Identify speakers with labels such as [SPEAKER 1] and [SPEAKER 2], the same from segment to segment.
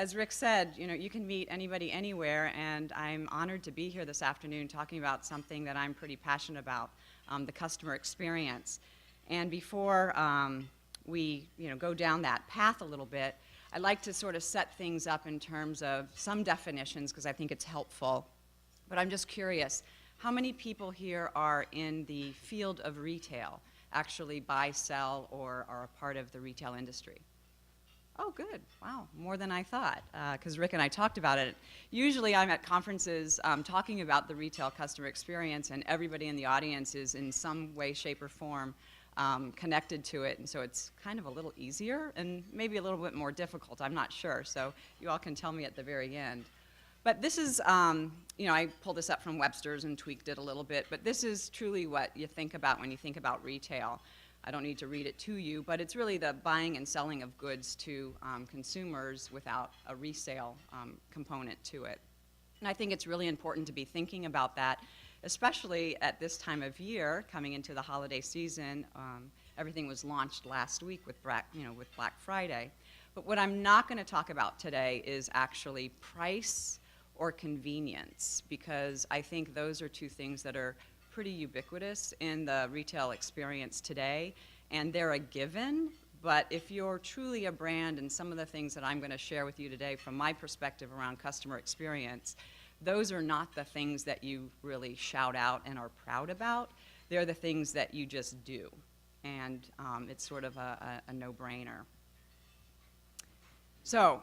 [SPEAKER 1] as Rick said, you can meet anybody anywhere, and I'm honored to be here this afternoon talking about something that I'm pretty passionate about, the customer experience. And before we go down that path a little bit, I'd like to sort of set things up in terms of some definitions because I think it's helpful. But I'm just curious, how many people here are in the field of retail, actually buy, sell, or are a part of the retail industry? Oh, good. Wow, more than I thought, because Rick and I talked about it. Usually I'm at conferences talking about the retail customer experience, and everybody in the audience is in some way, shape, or form connected to it, and so it's kind of a little easier and maybe a little bit more difficult. I'm not sure, so you all can tell me at the very end. But this is, I pulled this up from Webster's and tweaked it a little bit, but this is truly what you think about when you think about retail. I don't need to read it to you, but it's really the buying and selling of goods to consumers without a resale component to it. And I think it's really important to be thinking about that, especially at this time of year, coming into the holiday season. Everything was launched last week with Black Friday. But what I'm not going to talk about today is actually price or convenience, because I think those are two things that are pretty ubiquitous in the retail experience today, and they're a given. But if you're truly a brand, and some of the things that I'm going to share with you today from my perspective around customer experience, those are not the things that you really shout out and are proud about. They're the things that you just do, and it's sort of a no-brainer. So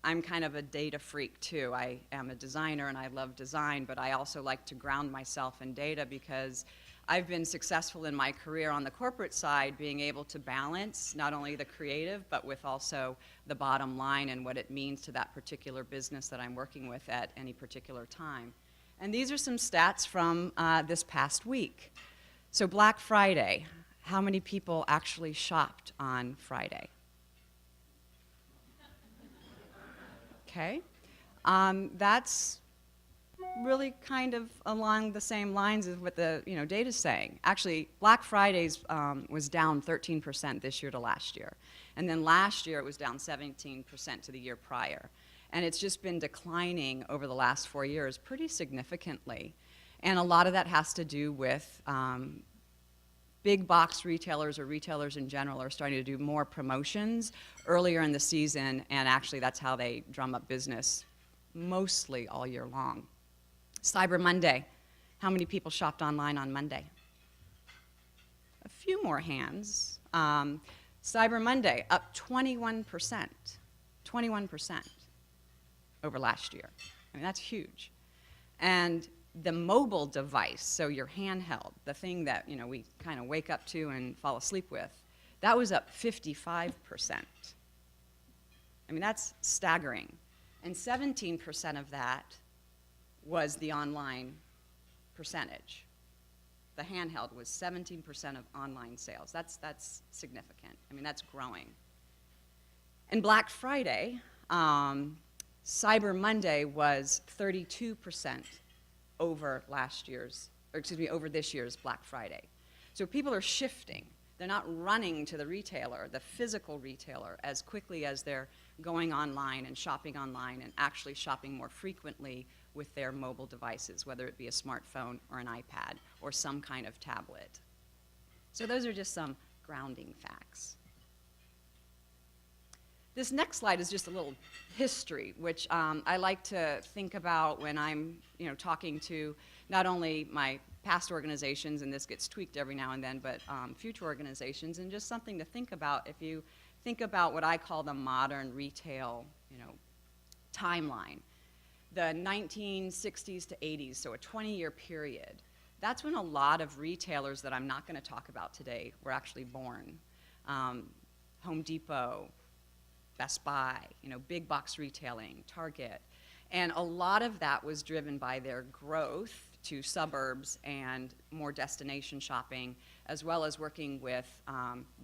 [SPEAKER 1] I'm kind of a data freak too. I am a designer and I love design, but I also like to ground myself in data because I've been successful in my career on the corporate side, being able to balance not only the creative, but with also the bottom line and what it means to that particular business that I'm working with at any particular time. And these are some stats from this past week. So Black Friday, how many people actually shopped on Friday? Okay, that's really kind of along the same lines as what the data's saying. Actually, Black Friday's was down 13% this year to last year, and then last year it was down 17% to the year prior, and it's just been declining over the last 4 years pretty significantly, and a lot of that has to do with big box retailers or retailers in general are starting to do more promotions earlier in the season, and actually that's how they drum up business mostly all year long. Cyber Monday, how many people shopped online on Monday? A few more hands. Cyber Monday, up 21%, 21% over last year. I mean, that's huge. And the mobile device, so your handheld, the thing that we kind of wake up to and fall asleep with, that was up 55%. I mean, that's staggering. And 17% of that was the online percentage. The handheld was 17% of online sales. That's significant. I mean, that's growing. And Black Friday, Cyber Monday was 32% over over this year's Black Friday. So people are shifting. They're not running to the retailer, the physical retailer, as quickly as they're going online and shopping online and actually shopping more frequently with their mobile devices, whether it be a smartphone or an iPad or some kind of tablet. So those are just some grounding facts. This next slide is just a little history, which I like to think about when I'm talking to not only my past organizations, and this gets tweaked every now and then, but future organizations, and just something to think about if you think about what I call the modern retail timeline. The 1960s to 80s, so a 20-year period. That's when a lot of retailers that I'm not going to talk about today were actually born. Home Depot, Best Buy, big box retailing, Target. And a lot of that was driven by their growth to suburbs and more destination shopping, as well as working with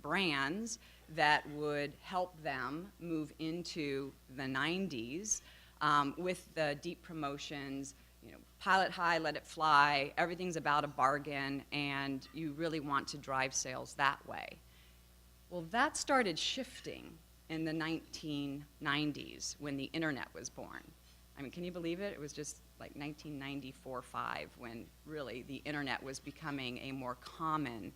[SPEAKER 1] brands that would help them move into the 90s with the deep promotions, pilot high, let it fly, everything's about a bargain, and you really want to drive sales that way. Well, that started shifting in the 1990s when the internet was born. I mean, can you believe it? It was just like 1994-5 when really the internet was becoming a more common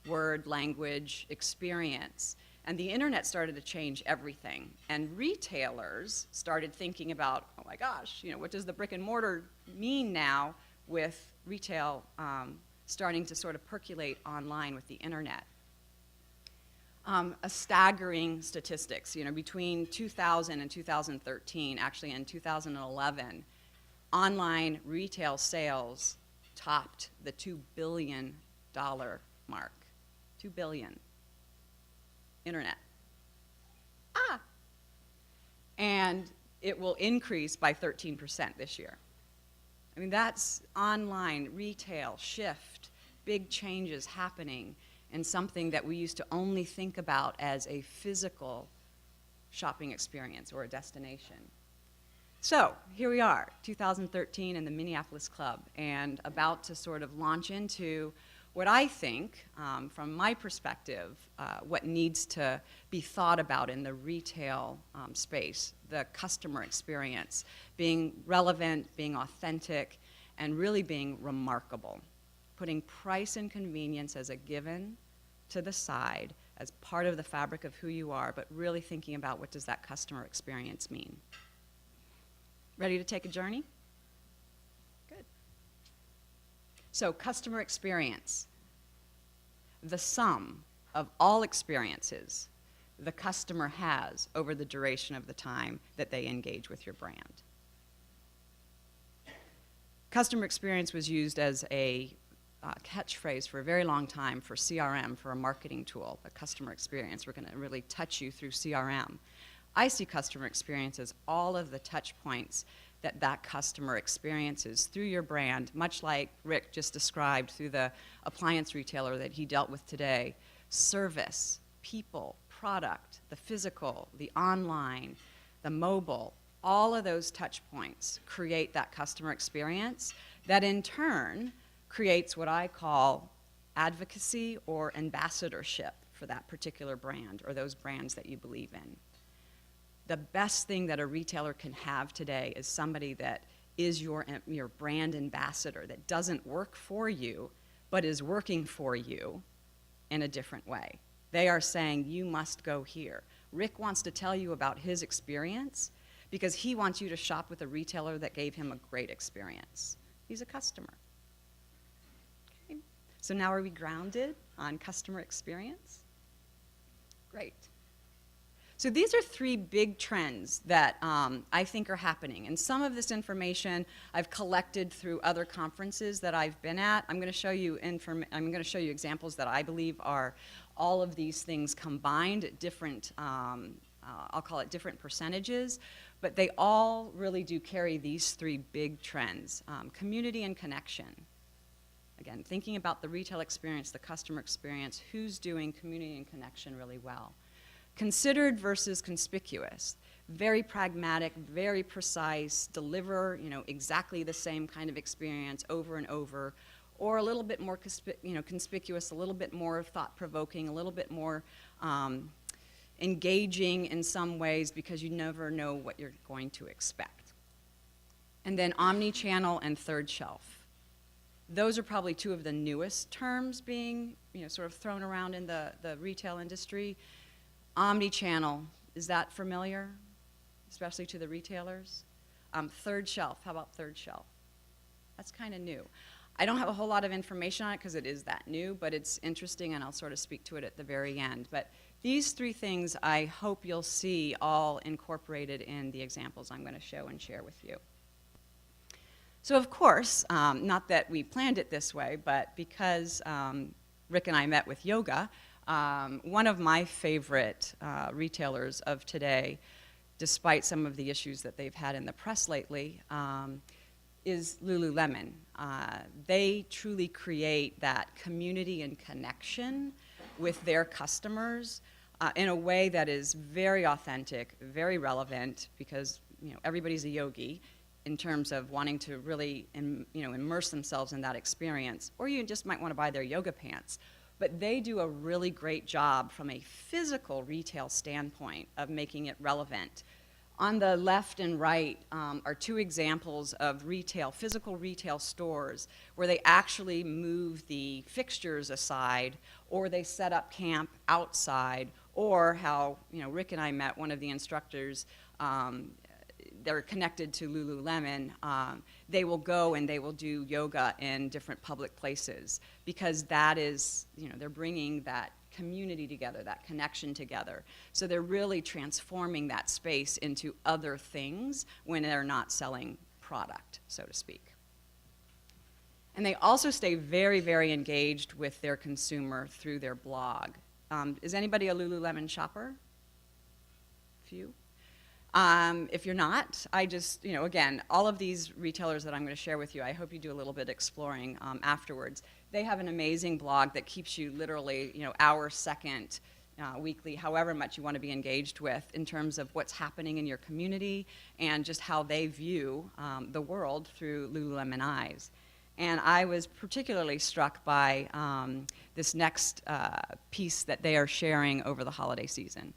[SPEAKER 1] word, language, experience. And the internet started to change everything. And retailers started thinking about, oh my gosh, what does the brick and mortar mean now with retail starting to sort of percolate online with the internet? A staggering statistics, between 2000 and 2013, actually in 2011, online retail sales topped the $2 billion mark. $2 billion. Internet. And it will increase by 13% this year. I mean, that's online, retail, shift, big changes happening in something that we used to only think about as a physical shopping experience or a destination. So here we are, 2013 in the Minneapolis Club, and about to sort of launch into what I think, from my perspective, what needs to be thought about in the retail space, the customer experience, being relevant, being authentic, and really being remarkable. Putting price and convenience as a given to the side as part of the fabric of who you are, but really thinking about what does that customer experience mean. Ready to take a journey? Good. So customer experience, the sum of all experiences the customer has over the duration of the time that they engage with your brand. Customer experience was used as a catchphrase for a very long time for CRM, for a marketing tool, a customer experience. We're going to really touch you through CRM. I see customer experience as all of the touch points that customer experiences through your brand, much like Rick just described through the appliance retailer that he dealt with today. Service, people, product, the physical, the online, the mobile, all of those touch points create that customer experience that in turn creates what I call advocacy or ambassadorship for that particular brand or those brands that you believe in. The best thing that a retailer can have today is somebody that is your brand ambassador, that doesn't work for you, but is working for you in a different way. They are saying, you must go here. Rick wants to tell you about his experience because he wants you to shop with a retailer that gave him a great experience. He's a customer. Okay. So now are we grounded on customer experience? Great. So these are three big trends that I think are happening. And some of this information I've collected through other conferences that I've been at. I'm going to show you examples that I believe are all of these things combined at different, I'll call it different percentages, but they all really do carry these three big trends. Community and connection. Again, thinking about the retail experience, the customer experience, who's doing community and connection really well. Considered versus conspicuous. Very pragmatic, very precise, deliver exactly the same kind of experience over and over, or a little bit more conspicuous, a little bit more thought-provoking, a little bit more engaging in some ways because you never know what you're going to expect. And then omni-channel and third shelf. Those are probably two of the newest terms being sort of thrown around in the retail industry. Omni-channel, is that familiar, especially to the retailers? Third shelf, how about third shelf? That's kind of new. I don't have a whole lot of information on it because it is that new, but it's interesting and I'll sort of speak to it at the very end. But these three things I hope you'll see all incorporated in the examples I'm going to show and share with you. So of course, not that we planned it this way, but because Rick and I met with yoga, one of my favorite retailers of today, despite some of the issues that they've had in the press lately, is Lululemon. They truly create that community and connection with their customers in a way that is very authentic, very relevant, because everybody's a yogi in terms of wanting to really immerse themselves in that experience. Or you just might want to buy their yoga pants. but they do a really great job from a physical retail standpoint of making it relevant. On the left and right are two examples of physical retail stores where they actually move the fixtures aside, or they set up camp outside, or how, Rick and I met one of the instructors, they're connected to Lululemon, they will go and they will do yoga in different public places, because that is, they're bringing that community together, that connection together. So they're really transforming that space into other things when they're not selling product, so to speak. And they also stay very, very engaged with their consumer through their blog. Is anybody a Lululemon shopper? Few? If you're not, I just, again, all of these retailers that I'm going to share with you, I hope you do a little bit exploring afterwards. They have an amazing blog that keeps you literally, hour, second, weekly, however much you want to be engaged with in terms of what's happening in your community and just how they view the world through Lululemon eyes. And I was particularly struck by this next piece that they are sharing over the holiday season.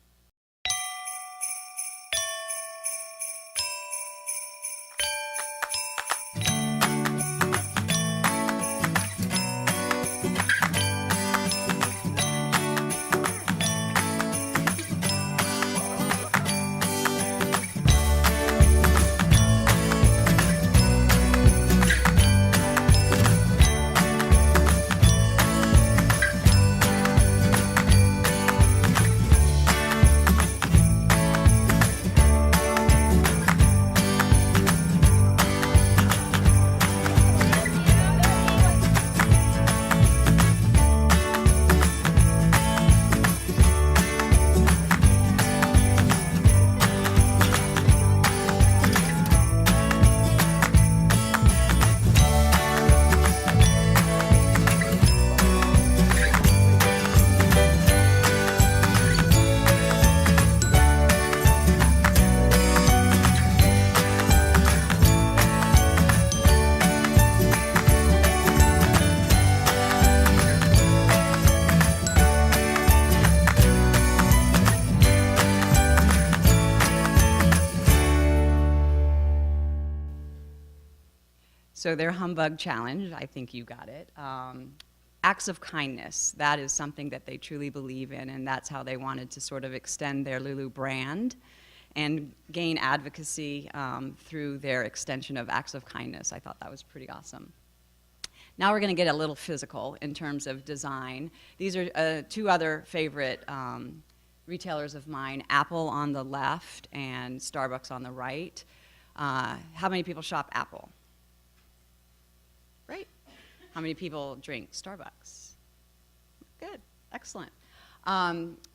[SPEAKER 1] So their humbug challenge, I think you got it. Acts of kindness, that is something that they truly believe in, and that's how they wanted to sort of extend their Lulu brand and gain advocacy through their extension of acts of kindness. I thought that was pretty awesome. Now we're going to get a little physical in terms of design. These are two other favorite retailers of mine, Apple on the left and Starbucks on the right. How many people shop Apple? Right. How many people drink Starbucks? Good, excellent.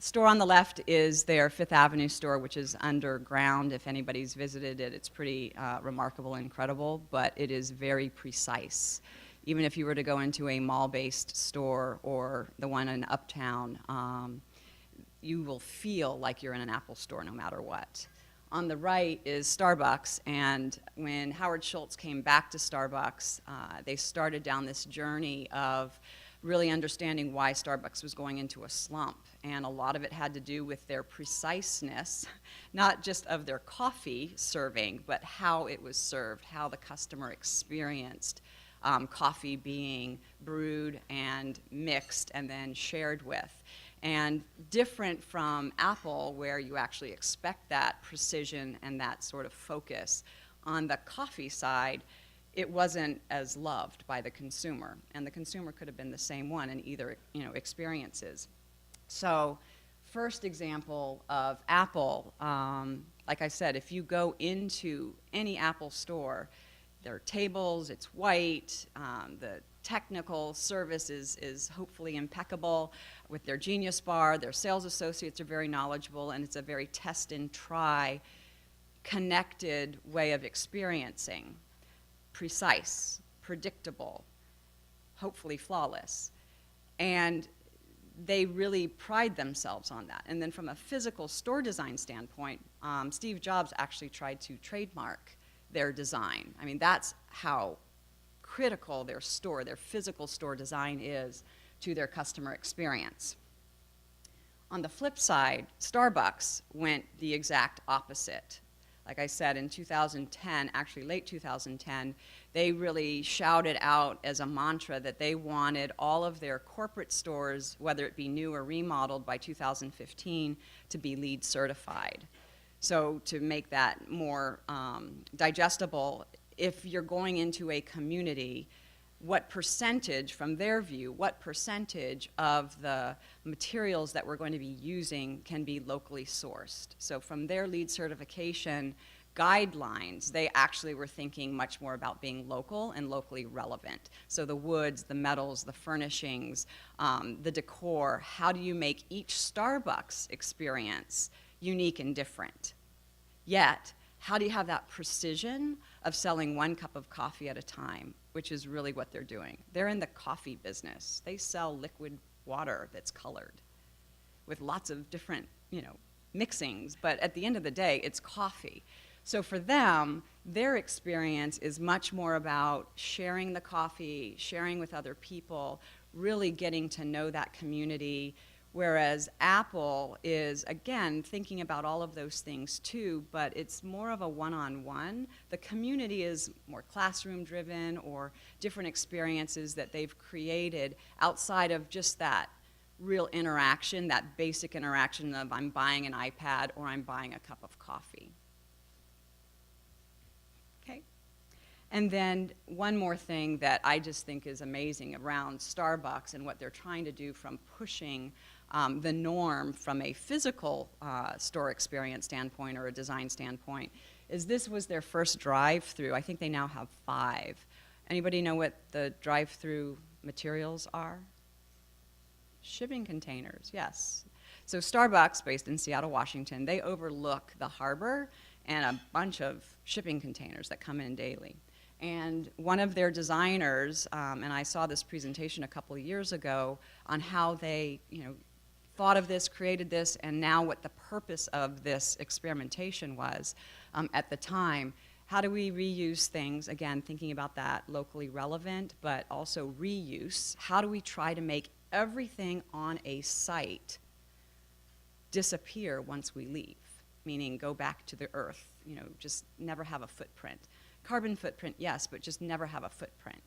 [SPEAKER 1] Store on the left is their Fifth Avenue store, which is underground. If anybody's visited it, it's pretty remarkable and incredible, but it is very precise. Even if you were to go into a mall-based store or the one in Uptown, you will feel like you're in an Apple store no matter what. On the right is Starbucks, and when Howard Schultz came back to Starbucks, they started down this journey of really understanding why Starbucks was going into a slump, and a lot of it had to do with their preciseness, not just of their coffee serving, but how it was served, how the customer experienced coffee being brewed and mixed and then shared with. And different from Apple, where you actually expect that precision and that sort of focus. On the coffee side, it wasn't as loved by the consumer, and the consumer could have been the same one in either experiences. So, first example of Apple, like I said, if you go into any Apple store, there are tables, it's white, the technical service is hopefully impeccable with their Genius Bar. Their sales associates are very knowledgeable, and it's a very test and try, connected way of experiencing. Precise, predictable, hopefully flawless. And they really pride themselves on that. And then from a physical store design standpoint, Steve Jobs actually tried to trademark their design. I mean, that's how critical their store, their physical store design is to their customer experience. On the flip side, Starbucks went the exact opposite. Like I said, in 2010, actually late 2010, they really shouted out as a mantra that they wanted all of their corporate stores, whether it be new or remodeled by 2015, to be LEED certified. So to make that more digestible, if you're going into a community, what percentage, from their view, what percentage of the materials that we're going to be using can be locally sourced? So from their LEED certification guidelines, they actually were thinking much more about being local and locally relevant. So the woods, the metals, the furnishings, the decor, how do you make each Starbucks experience unique and different? Yet, how do you have that precision of selling one cup of coffee at a time, which is really what they're doing. They're in the coffee business. They sell liquid water that's colored with lots of different, mixings, but at the end of the day, it's coffee. So for them, their experience is much more about sharing the coffee, sharing with other people, really getting to know that community, whereas Apple is, again, thinking about all of those things too, but it's more of a one-on-one. The community is more classroom-driven or different experiences that they've created outside of just that real interaction, that basic interaction of I'm buying an iPad or I'm buying a cup of coffee. Okay. And then one more thing that I just think is amazing around Starbucks and what they're trying to do from pushing the norm from a physical store experience standpoint or a design standpoint is this was their first drive-through. I think they now have 5. Anybody know what the drive-through materials are? Shipping containers, yes. So Starbucks, based in Seattle, Washington, they overlook the harbor and a bunch of shipping containers that come in daily. And one of their designers, and I saw this presentation a couple of years ago on how they, thought of this, created this, and now what the purpose of this experimentation was at the time. How do we reuse things? Again, thinking about that locally relevant, but also reuse. How do we try to make everything on a site disappear once we leave? Meaning go back to the earth, just never have a footprint. Carbon footprint, yes, but just never have a footprint.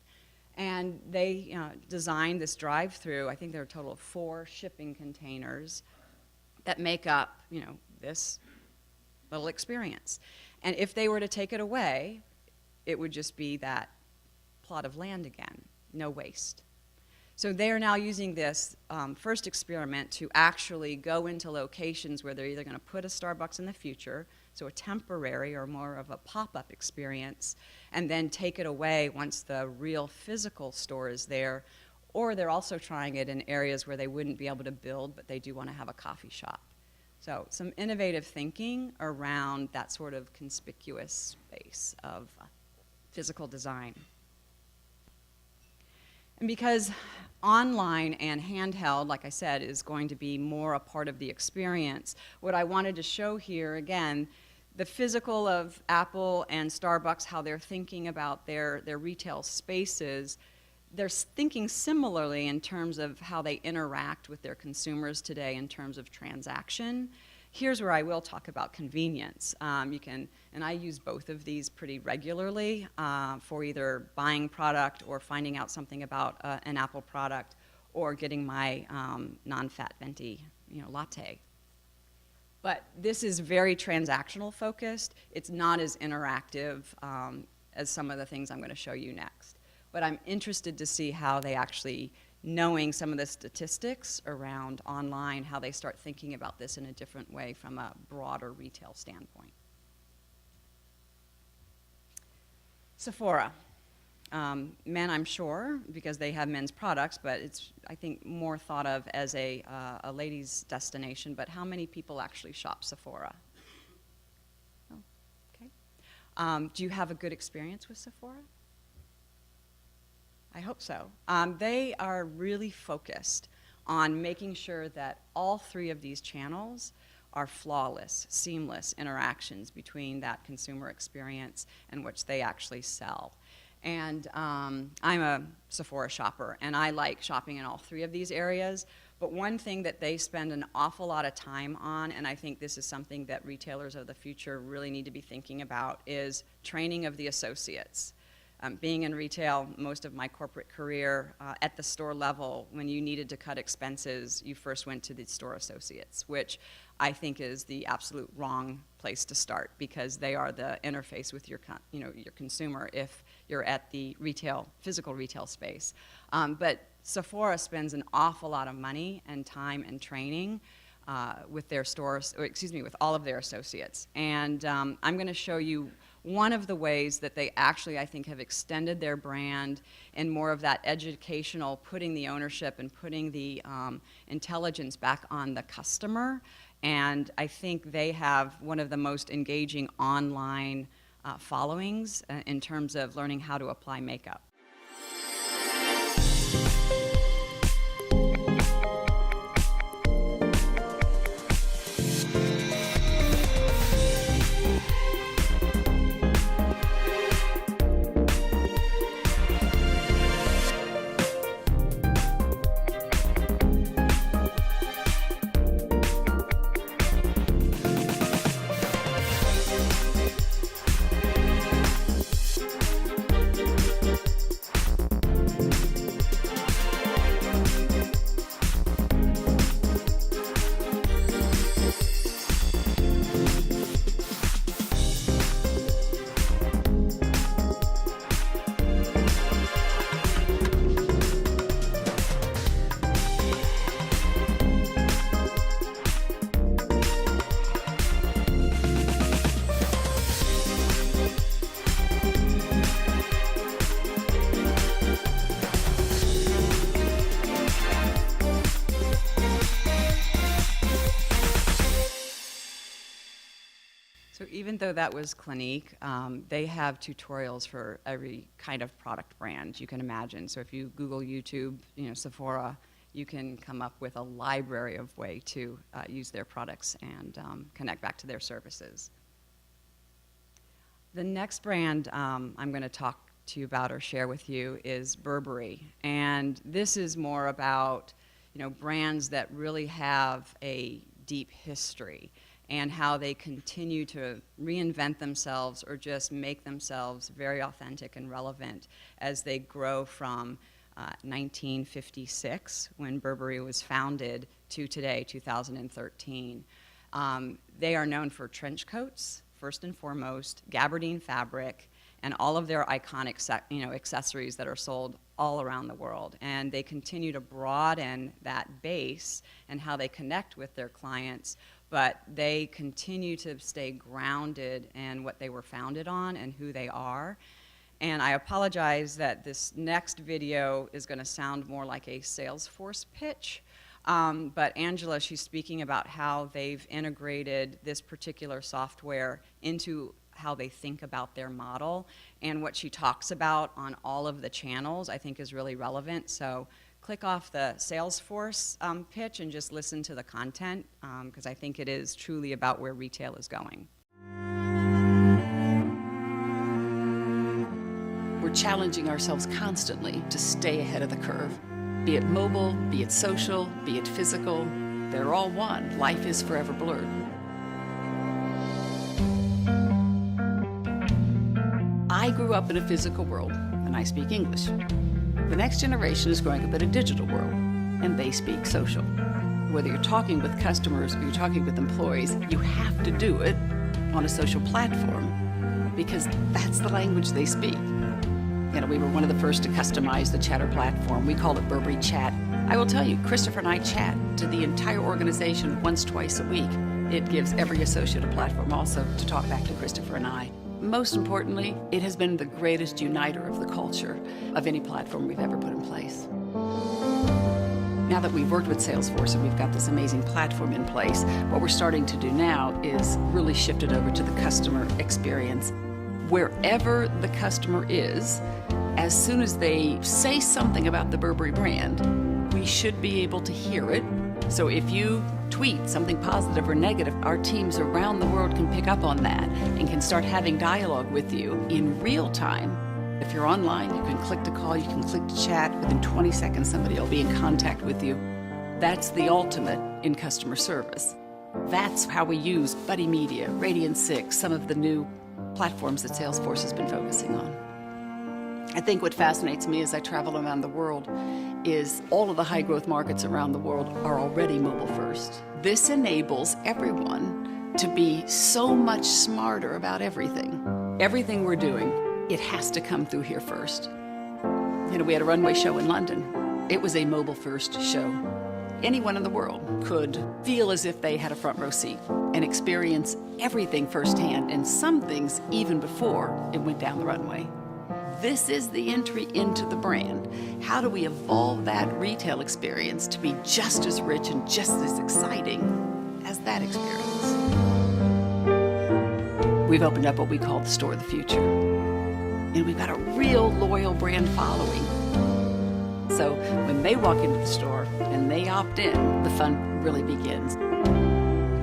[SPEAKER 1] And they designed this drive-through. I think there are a total of 4 shipping containers that make up, this little experience. And if they were to take it away, it would just be that plot of land again, no waste. So they are now using this first experiment to actually go into locations where they're either going to put a Starbucks in the future, so a temporary or more of a pop-up experience, and then take it away once the real physical store is there, or they're also trying it in areas where they wouldn't be able to build, but they do want to have a coffee shop. So some innovative thinking around that sort of conspicuous space of physical design. And because online and handheld, like I said, is going to be more a part of the experience, what I wanted to show here, again, the physical of Apple and Starbucks, how they're thinking about their retail spaces, they're thinking similarly in terms of how they interact with their consumers today in terms of transaction. Here's where I will talk about convenience. And I use both of these pretty regularly for either buying product or finding out something about an Apple product or getting my non-fat venti, latte. But this is very transactional focused. It's not as interactive as some of the things I'm going to show you next. But I'm interested to see how they actually, knowing some of the statistics around online, how they start thinking about this in a different way from a broader retail standpoint. Sephora. Men, I'm sure, because they have men's products, but it's, I think, more thought of as a ladies' destination. But how many people actually shop Sephora? Oh, okay. Do you have a good experience with Sephora? I hope so. They are really focused on making sure that all 3 of these channels are flawless, seamless interactions between that consumer experience and which they actually sell. And I'm a Sephora shopper, and I like shopping in all three of these areas. But one thing that they spend an awful lot of time on, and I think this is something that retailers of the future really need to be thinking about, is training of the associates. Being in retail most of my corporate career, at the store level, when you needed to cut expenses, you first went to the store associates, which I think is the absolute wrong place to start, because they are the interface with your consumer if you're at the physical retail space. But Sephora spends an awful lot of money and time and training with their stores, with all of their associates. And I'm going to show you one of the ways that they actually, I think, have extended their brand in more of that educational, putting the ownership and putting the intelligence back on the customer. And I think they have one of the most engaging online followings in terms of learning how to apply makeup. So even though that was Clinique, they have tutorials for every kind of product brand you can imagine. So if you Google YouTube, Sephora, you can come up with a library of way to use their products and connect back to their services. The next brand I'm going to talk to you about or share with you is Burberry. And this is more about brands that really have a deep history and how they continue to reinvent themselves or just make themselves very authentic and relevant as they grow from 1956, when Burberry was founded, to today, 2013. They are known for trench coats, first and foremost, gabardine fabric, and all of their iconic accessories that are sold all around the world. And they continue to broaden that base and how they connect with their clients, but they continue to stay grounded in what they were founded on and who they are. And I apologize that this next video is going to sound more like a Salesforce pitch, but Angela, she's speaking about how they've integrated this particular software into how they think about their model, and what she talks about on all of the channels I think is really relevant. So click off the Salesforce pitch and just listen to the content, because I think it is truly about where retail is going.
[SPEAKER 2] We're challenging ourselves constantly to stay ahead of the curve. Be it mobile, be it social, be it physical, they're all one. Life is forever blurred. I grew up in a physical world, and I speak English. The next generation is growing up in a digital world, and they speak social. Whether you're talking with customers or you're talking with employees, you have to do it on a social platform because that's the language they speak. We were one of the first to customize the chatter platform. We call it Burberry Chat. I will tell you, Christopher and I chat to the entire organization once, twice a week. It gives every associate a platform also to talk back to Christopher and I. Most importantly, it has been the greatest uniter of the culture of any platform we've ever put in place. Now that we've worked with Salesforce and we've got this amazing platform in place, what we're starting to do now is really shift it over to the customer experience. Wherever the customer is, as soon as they say something about the Burberry brand, we should be able to hear it. So if you tweet something positive or negative, our teams around the world can pick up on that and can start having dialogue with you in real time If you're online, you can click to call, you can click to chat. Within 20 seconds, somebody will be in contact with you. That's the ultimate in customer service. That's how we use Buddy Media, Radiant 6, some of the new platforms that Salesforce has been focusing on. I think what fascinates me as I travel around the world is all of the high growth markets around the world are already mobile first. This enables everyone to be so much smarter about everything. Everything we're doing, it has to come through here first. You know, we had a runway show in London. It was a mobile first show. Anyone in the world could feel as if they had a front row seat and experience everything firsthand, and some things even before it went down the runway. This is the entry into the brand. How do we evolve that retail experience to be just as rich and just as exciting as that experience? We've opened up what we call the store of the future. And we've got a real loyal brand following. So when they walk into the store and they opt in, the fun really begins.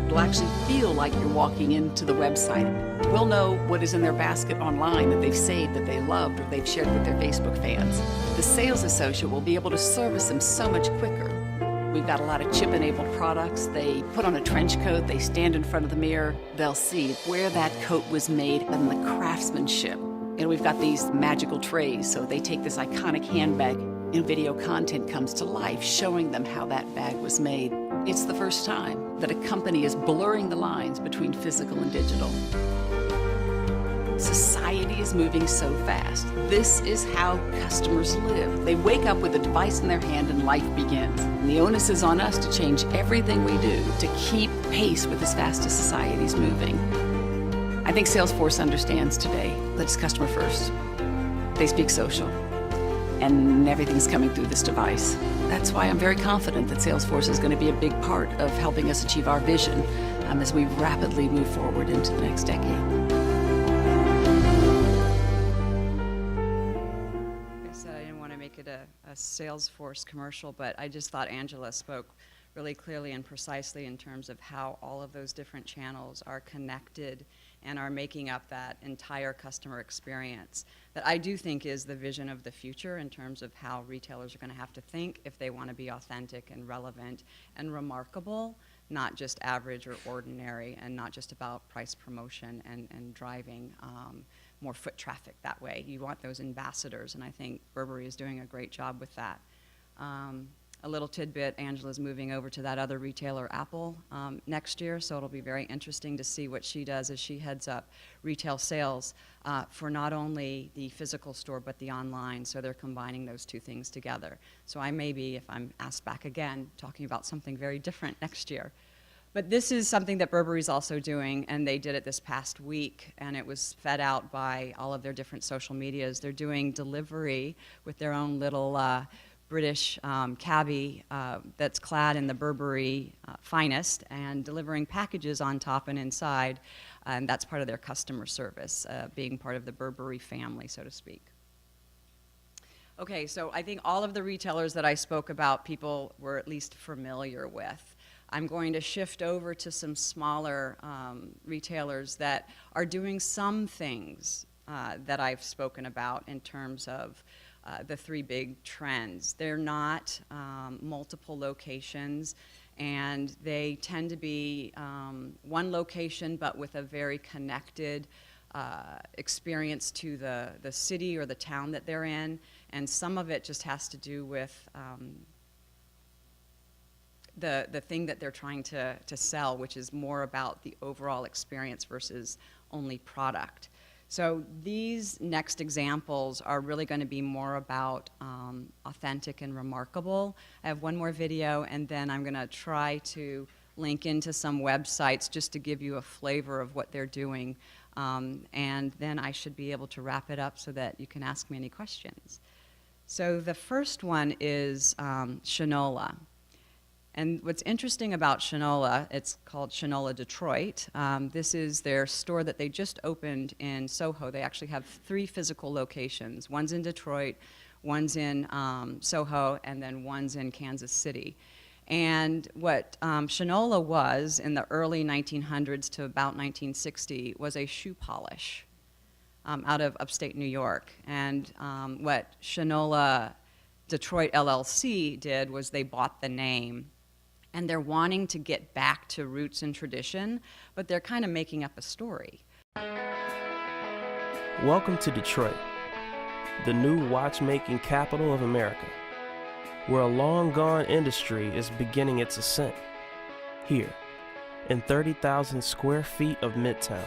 [SPEAKER 2] It'll actually feel like you're walking into the website. We'll know what is in their basket online that they've saved, that they loved, or they've shared with their Facebook fans. The sales associate will be able to service them so much quicker. We've got a lot of chip-enabled products. They put on a trench coat, they stand in front of the mirror, they'll see where that coat was made and the craftsmanship. And we've got these magical trays, so they take this iconic handbag and video content comes to life, showing them how that bag was made. It's the first time that a company is blurring the lines between physical and digital. Society is moving so fast. This is how customers live. They wake up with a device in their hand and life begins. And the onus is on us to change everything we do to keep pace with as fast as society is moving. I think Salesforce understands today that it's customer first. They speak social, and everything's coming through this device. That's why I'm very confident that Salesforce is going to be a big part of helping us achieve our vision as we rapidly move forward into the next decade.
[SPEAKER 1] I said I didn't want to make it a Salesforce commercial, but I just thought Angela spoke really clearly and precisely in terms of how all of those different channels are connected and are making up that entire customer experience that I do think is the vision of the future in terms of how retailers are going to have to think if they want to be authentic and relevant and remarkable, not just average or ordinary, and not just about price promotion and driving more foot traffic that way. You want those ambassadors, and I think Burberry is doing a great job with that. A little tidbit, Angela's moving over to that other retailer, Apple, next year, so it'll be very interesting to see what she does as she heads up retail sales for not only the physical store but the online, so they're combining those two things together. So I may be, if I'm asked back again, talking about something very different next year. But this is something that Burberry's also doing, and they did it this past week, and it was fed out by all of their different social medias. They're doing delivery with their own little British cabbie that's clad in the Burberry finest and delivering packages on top and inside, and that's part of their customer service, being part of the Burberry family, so to speak. Okay, so I think all of the retailers that I spoke about, people were at least familiar with. I'm going to shift over to some smaller retailers that are doing some things that I've spoken about in terms of the three big trends. They're not multiple locations, and they tend to be one location but with a very connected experience to the city or the town that they're in, and some of it just has to do with the thing that they're trying to sell, which is more about the overall experience versus only product. So these next examples are really going to be more about authentic and remarkable. I have one more video, and then I'm going to try to link into some websites just to give you a flavor of what they're doing. And then I should be able to wrap it up so that you can ask me any questions. So the first one is Shinola. And what's interesting about Shinola, it's called Shinola Detroit. This is their store that they just opened in Soho. They actually have 3 physical locations. One's in Detroit, one's in Soho, and then one's in Kansas City. And what Shinola was in the early 1900s to about 1960 was a shoe polish. out of upstate New York. And what Shanola Detroit LLC did was they bought the name, and they're wanting to get back to roots and tradition, but they're kind of making up a story.
[SPEAKER 3] Welcome to Detroit, the new watchmaking capital of America, where a long-gone industry is beginning its ascent. Here, in 30,000 square feet of Midtown.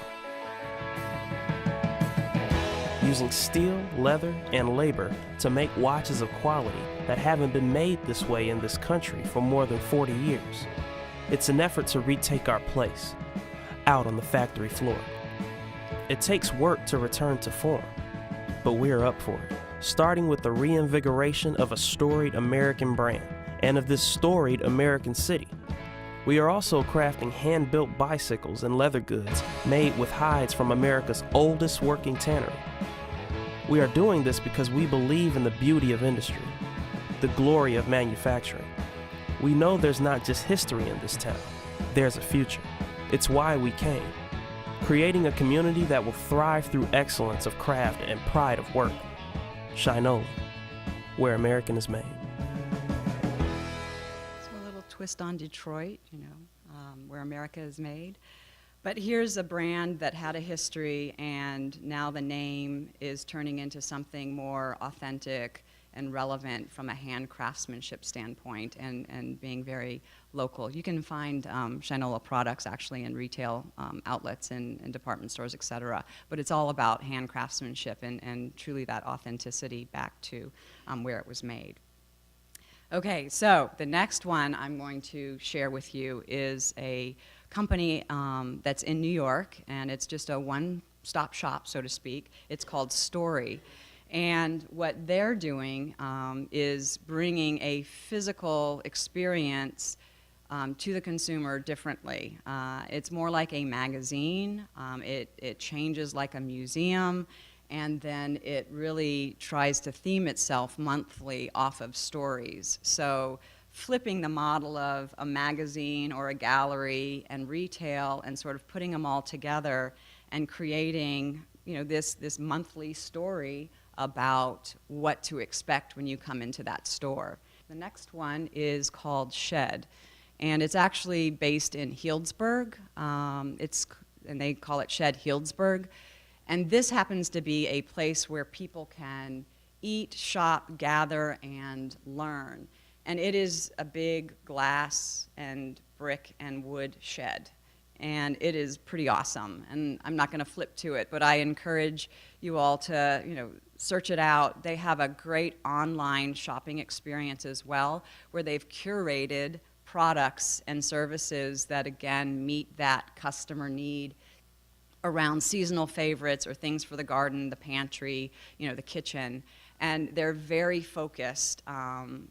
[SPEAKER 3] Using steel, leather, and labor to make watches of quality that haven't been made this way in this country for more than 40 years. It's an effort to retake our place, out on the factory floor. It takes work to return to form, but we're up for it, starting with the reinvigoration of a storied American brand and of this storied American city. We are also crafting hand-built bicycles and leather goods made with hides from America's oldest working tannery. We are doing this because we believe in the beauty of industry, the glory of manufacturing. We know there's not just history in this town, there's a future. It's why we came, creating a community that will thrive through excellence of craft and pride of work. Shinola, where American is made.
[SPEAKER 1] Twist on Detroit, where America is made. But here's a brand that had a history, and now the name is turning into something more authentic and relevant from a hand craftsmanship standpoint, and being very local. You can find Shinola products actually in retail outlets and department stores, etc. But it's all about hand craftsmanship and truly that authenticity back to where it was made. Okay, so the next one I'm going to share with you is a company that's in New York, and it's just a one-stop shop, so to speak. It's called Story. And what they're doing is bringing a physical experience to the consumer differently. It's more like a magazine. It changes like a museum. And then it really tries to theme itself monthly off of stories. So flipping the model of a magazine or a gallery and retail and sort of putting them all together and creating, this monthly story about what to expect when you come into that store. The next one is called Shed, and it's actually based in Healdsburg. And they call it Shed Healdsburg. And this happens to be a place where people can eat, shop, gather, and learn. And it is a big glass and brick and wood shed. And it is pretty awesome. And I'm not going to flip to it, but I encourage you all to, search it out. They have a great online shopping experience as well, where they've curated products and services that, again, meet that customer need around seasonal favorites or things for the garden, the pantry, the kitchen. And they're very focused,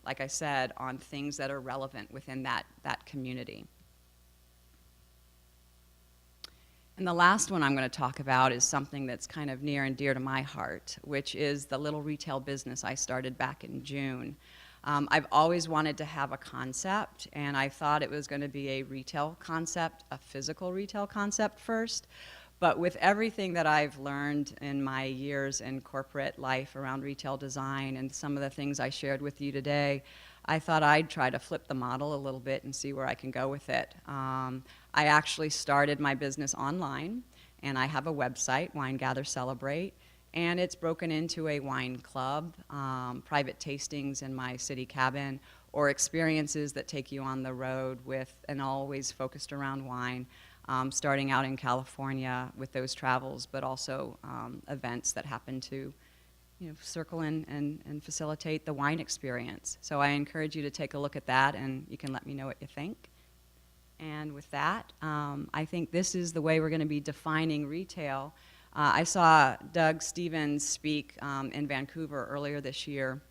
[SPEAKER 1] like I said, on things that are relevant within that community. And the last one I'm going to talk about is something that's kind of near and dear to my heart, which is the little retail business I started back in June. I've always wanted to have a concept, and I thought it was going to be a retail concept, a physical retail concept first. But with everything that I've learned in my years in corporate life around retail design and some of the things I shared with you today, I thought I'd try to flip the model a little bit and see where I can go with it. I actually started my business online, and I have a website, Wine Gather Celebrate, and it's broken into a wine club, private tastings in my city cabin, or experiences that take you on the road with, and always focused around wine. Starting out in California with those travels, but also events that happen to circle and facilitate the wine experience. So I encourage you to take a look at that, and you can let me know what you think. And with that, I think this is the way we're going to be defining retail. I saw Doug Stevens speak in Vancouver earlier this year,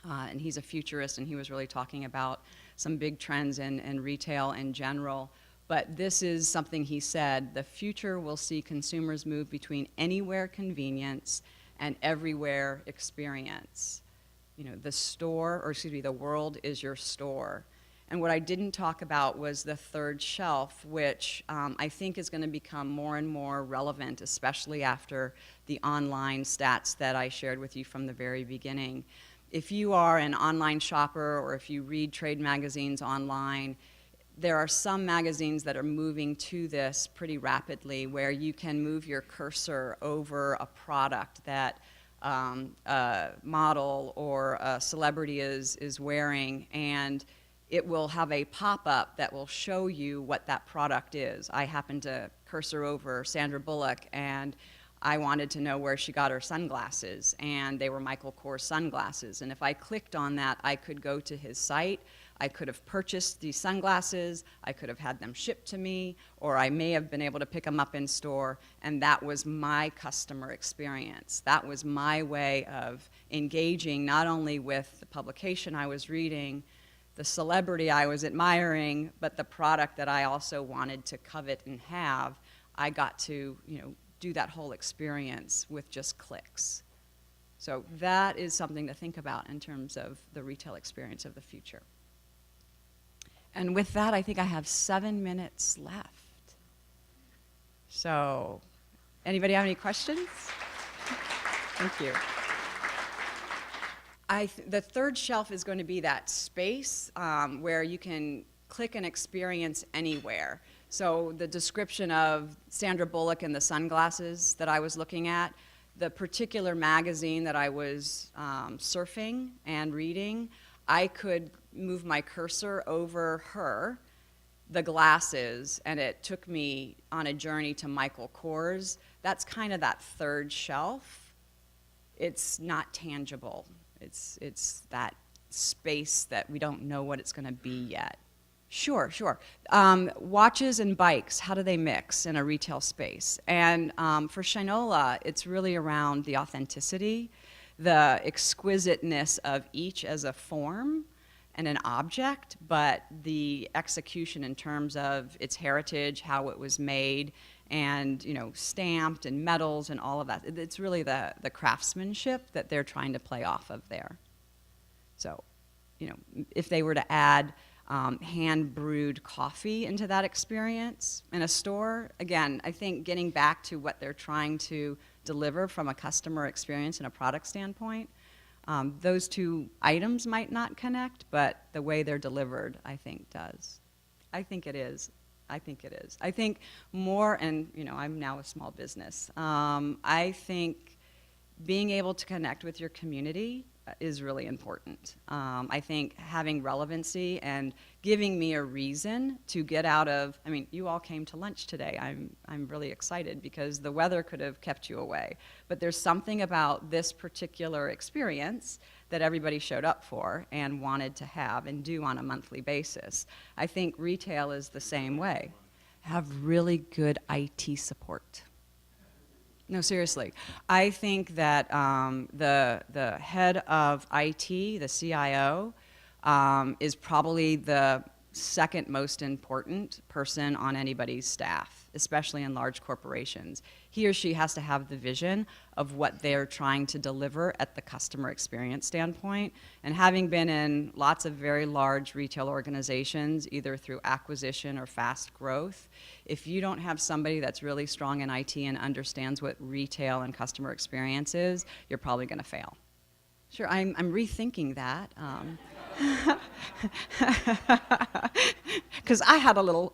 [SPEAKER 1] and he's a futurist, and he was really talking about some big trends in retail in general. But this is something he said: the future will see consumers move between anywhere convenience and everywhere experience. The world is your store. And what I didn't talk about was the third shelf, which I think is going to become more and more relevant, especially after the online stats that I shared with you from the very beginning. If you are an online shopper or if you read trade magazines online, there are some magazines that are moving to this pretty rapidly, where you can move your cursor over a product that a model or a celebrity is wearing, and it will have a pop-up that will show you what that product is. I happened to cursor over Sandra Bullock, and I wanted to know where she got her sunglasses, and they were Michael Kors sunglasses. And if I clicked on that, I could go to his site. I could have purchased these sunglasses, I could have had them shipped to me, or I may have been able to pick them up in store, and that was my customer experience. That was my way of engaging not only with the publication I was reading, the celebrity I was admiring, but the product that I also wanted to covet and have. I got to, do that whole experience with just clicks. So that is something to think about in terms of the retail experience of the future. And with that, I think I have 7 minutes left. So, anybody have any questions? Thank you. The third shelf is going to be that space where you can click and experience anywhere. So the description of Sandra Bullock and the sunglasses that I was looking at, the particular magazine that I was surfing and reading, I could move my cursor over her, the glasses, and it took me on a journey to Michael Kors. That's kind of that third shelf. It's not tangible. It's that space that we don't know what it's going to be yet. Sure. Watches and bikes, how do they mix in a retail space? And for Shinola, it's really around the authenticity, the exquisiteness of each as a form and an object, but the execution in terms of its heritage, how it was made, and stamped and metals and all of that. It's really the craftsmanship that they're trying to play off of there. So, if they were to add hand-brewed coffee into that experience in a store, again, I think getting back to what they're trying to deliver from a customer experience and a product standpoint, those two items might not connect, but the way they're delivered, I think, does. I think it is. I think more, and I'm now a small business, I think being able to connect with your community is really important. I think having relevancy and giving me a reason to get out of, you all came to lunch today. I'm really excited because the weather could have kept you away. But there's something about this particular experience that everybody showed up for and wanted to have and do on a monthly basis. I think retail is the same way. Have really good IT support. No, seriously. I think that the head of IT, the CIO, is probably the second most important person on anybody's staff, especially in large corporations. He or she has to have the vision of what they're trying to deliver at the customer experience standpoint. And having been in lots of very large retail organizations, either through acquisition or fast growth, if you don't have somebody that's really strong in IT and understands what retail and customer experience is, you're probably going to fail. Sure, I'm rethinking that. Because I had a little,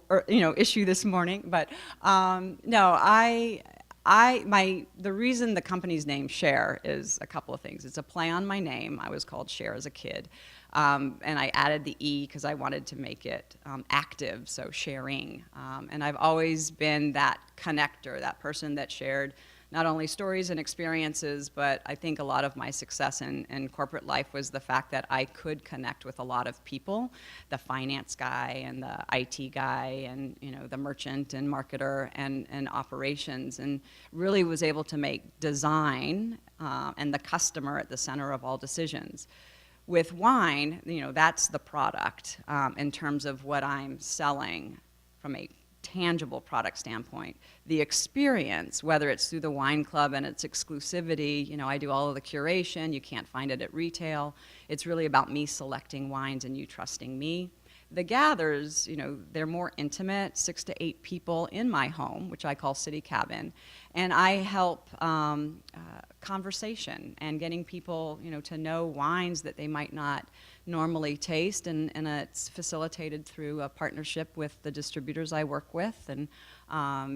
[SPEAKER 1] issue this morning, but no, the reason the company's name Share is a couple of things. It's a play on my name. I was called Share as a kid, and I added the E because I wanted to make it active, so sharing. And I've always been that connector, that person that shared not only stories and experiences, but I think a lot of my success in corporate life was the fact that I could connect with a lot of people, the finance guy and the IT guy and the merchant and marketer and operations, and really was able to make design and the customer at the center of all decisions. With wine, that's the product in terms of what I'm selling from a tangible product standpoint. The experience, whether it's through the wine club and its exclusivity, I do all of the curation, you can't find it at retail. It's really about me selecting wines and you trusting me. the gathers, you know, they're more intimate, 6 to 8 people in my home, which I call City Cabin, and I help conversation and getting people, you know, to know wines that they might not normally taste, and it's facilitated through a partnership with the distributors I work with, and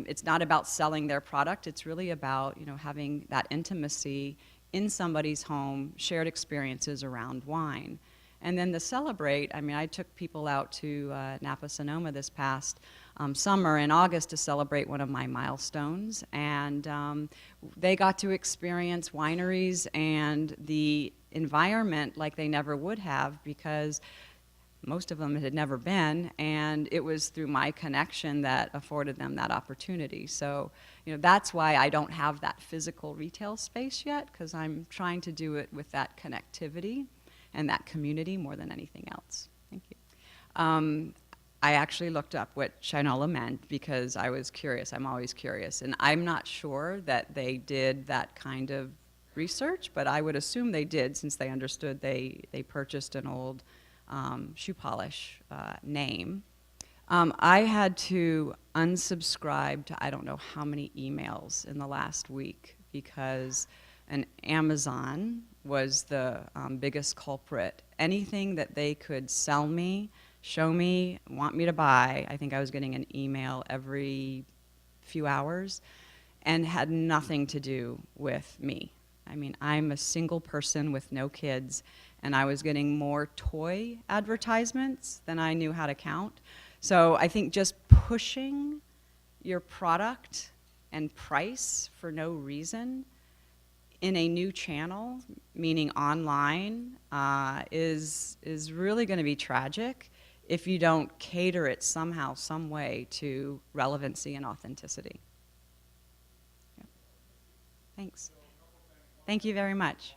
[SPEAKER 1] it's not about selling their product, it's really about, you know, having that intimacy in somebody's home, shared experiences around wine. And then the Celebrate, I mean, I took people out to Napa Sonoma this past summer in August to celebrate one of my milestones, and they got to experience wineries and the environment like they never would have, because most of them had never been, and it was through my connection that afforded them that opportunity. So, you know, that's why I don't have that physical retail space yet, because I'm trying to do it with that connectivity and that community more than anything else. Thank you. I actually looked up what Shinola meant because I was curious. I'm always curious. And I'm not sure that they did that kind of research, but I would assume they did, since they understood they purchased an old shoe polish name. I had to unsubscribe to I don't know how many emails in the last week because an Amazon was the biggest culprit. Anything that they could sell me, show me, want me to buy, I think I was getting an email every few hours, and had nothing to do with me. I mean, I'm a single person with no kids, and I was getting more toy advertisements than I knew how to count. So I think just pushing your product and price for no reason in a new channel, meaning online, is really going to be tragic if you don't cater it somehow, some way to relevancy and authenticity. Yeah. Thanks. Thank you very much.